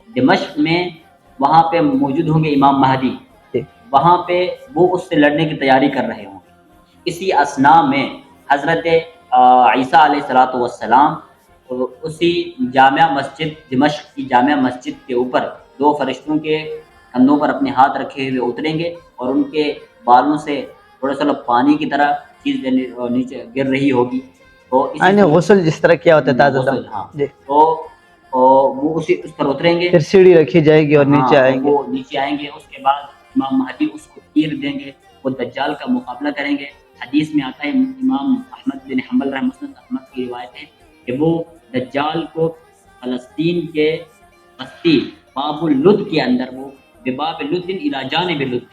دمشق میں وہاں پہ موجود ہوں گے امام مہدی، وہاں پہ وہ اس سے لڑنے کی تیاری کر رہے ہوں گے۔ اسی اثناء میں حضرت عیسیٰ علیہ السلام اسی جامع مسجد دمشق کی جامع مسجد کے اوپر دو فرشتوں کے کندھوں پر اپنے ہاتھ رکھے ہوئے اتریں گے، اور ان کے بالوں سے تھوڑا سا پانی کی طرح چیز نیچے گر رہی ہوگی، تو یعنی غسل جس طرح کیا ہوتا ہے تازہ دم، ہاں، جی، تو وہ اس پر اتریں گے، پھر سیڑھی رکھی جائے گی اور نیچے آئیں گے۔ وہ نیچے آئیں گے، اس کے بعد امام مہدی اس کو تیر دیں گے، وہ دجال کا مقابلہ کریں گے۔ حدیث میں آتا ہے، امام احمد بن حنبل مسند احمد کی روایت ہے کہ وہ دجال کو فلسطین کے بستی باب اللد کے اندر، وہ بباب لد الی جانب لد،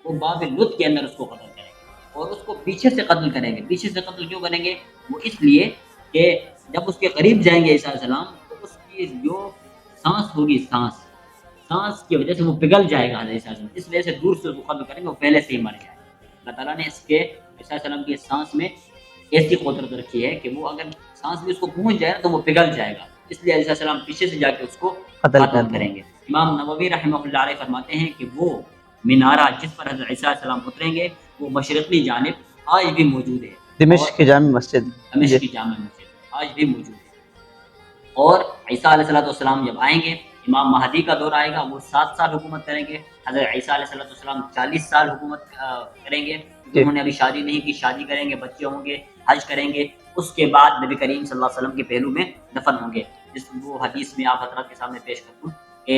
وہ باب لد کے اندر اس کو قتل کریں گے، اور اس کو پیچھے سے قتل کریں گے۔ پیچھے سے قتل کیوں کریں گے؟ وہ اس لیے کہ جب اس کے قریب جائیں گے عیسیٰ علیہ السلام، تو اس کی جو سانس ہوگی، سانس کی وجہ سے وہ پگھل جائے گا حضرت عیسیٰ علیہ السلام، اس وجہ سے دور سے اس کو قتل کریں گے، وہ پہلے سے ہی مر جائے گا۔ اللہ تعالیٰ نے اس کے عیسیٰ علیہ السلام کی سانس میں ایسی قدرت رکھی ہے کہ وہ اگر سانس بھی اس کو پہنچ جائے تو وہ پگھل جائے گا، اس لیے عیسیٰ علیہ السلام پیچھے سے جا کے اس کو قتل کریں گے۔ امام نووی رحمہ اللہ علیہ فرماتے ہیں کہ وہ مینارہ جس پر حضرت عیسیٰ علیہ السلام اتریں گے، وہ مشرقی جانب آج بھی موجود ہے، دمشق کی جامع مسجد، دمشق کی جامع مسجد آج بھی موجود ہے۔ اور عیسیٰ علیہ السلام جب آئیں گے، امام مہدی کا دور آئے گا، وہ 7 سال حکومت کریں گے۔ حضرت عیسیٰ علیہ السلام 40 سال حکومت کریں گے، انہوں نے ابھی شادی نہیں کی، شادی کریں گے، بچے ہوں گے، حج کریں گے، اس کے بعد نبی کریم صلی اللہ علیہ وسلم کے پہلو میں دفن ہوں گے۔ جس وہ حدیث میں آپ حضرات کے سامنے پیش کرتا ہوں کہ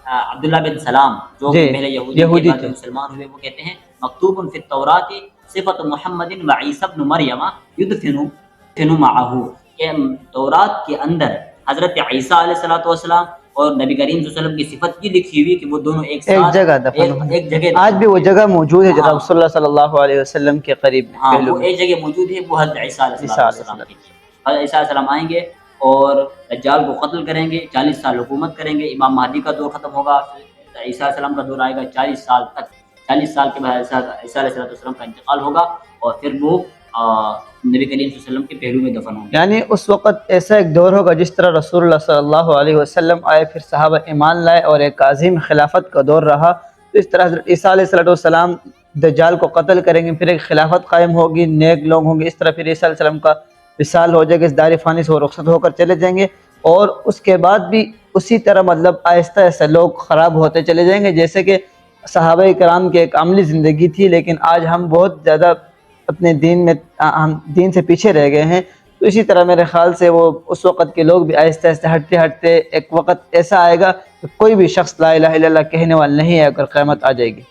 عبداللہ بن سلام جو پہلے یہودی کے بعد مسلمان ہوئے، وہ کہتے ہیں مکتوب فی التوراۃ صفت محمد و عیسی ابن مریم یدفن معہ، کہ تورات کے اندر حضرت عیسیٰ علیہ السلام اور نبی کریم صلی اللہ علیہ وسلم کی صفت یہ لکھی ہوئی کہ وہ دونوں ایک جگہ دفن ہوئے۔ ایک جگہ آج بھی وہ جگہ موجود ہے جناب رسول اللہ صلی اللہ علیہ وسلم کے قریب، ہاں وہ ایک جگہ موجود ہے، وہ حضرت عیسیٰ علیہ السلام کی۔ حضرت عیسیٰ علیہ السلام آئیں گے اور دجال کو قتل کریں گے، 40 سال حکومت کریں گے، امام مہدی کا دور ختم ہوگا، عیسیٰ علیہ السلام کا دور آئے گا 40 سال تک، 40 سال کے بعد عیسیٰ علیہ السلام کا انتقال ہوگا، اور پھر وہ نبی کریم صلی اللہ علیہ وسلم کے پہلو میں دفن ہوں گے۔ یعنی اس وقت ایسا ایک دور ہوگا جس طرح رسول اللہ صلی اللہ علیہ وسلم آئے، پھر صحابہ ایمان لائے اور ایک عظیم خلافت کا دور رہا، تو اس طرح حضرت عیسیٰ علیہ السلام دجال کو قتل کریں گے، پھر ایک خلافت قائم ہوگی، نیک لوگ ہوں گے، اس طرح پھر عیسیٰ علیہ السلام کا وصال ہو جائے گا، اس دار فانی سے وہ رخصت ہو کر چلے جائیں گے، اور اس کے بعد بھی اسی طرح مطلب آہستہ آہستہ لوگ خراب ہوتے چلے جائیں گے، جیسے کہ صحابہ کرام کی ایک عملی زندگی تھی، لیکن آج ہم بہت زیادہ اپنے دین میں ہم دین سے پیچھے رہ گئے ہیں، تو اسی طرح میرے خیال سے وہ اس وقت کے لوگ بھی آہستہ آہستہ ہٹتے ہٹتے ایک وقت ایسا آئے گا کہ کوئی بھی شخص لا الہ الا اللہ کہنے والا نہیں ہے، اگر قیامت آ جائے گی۔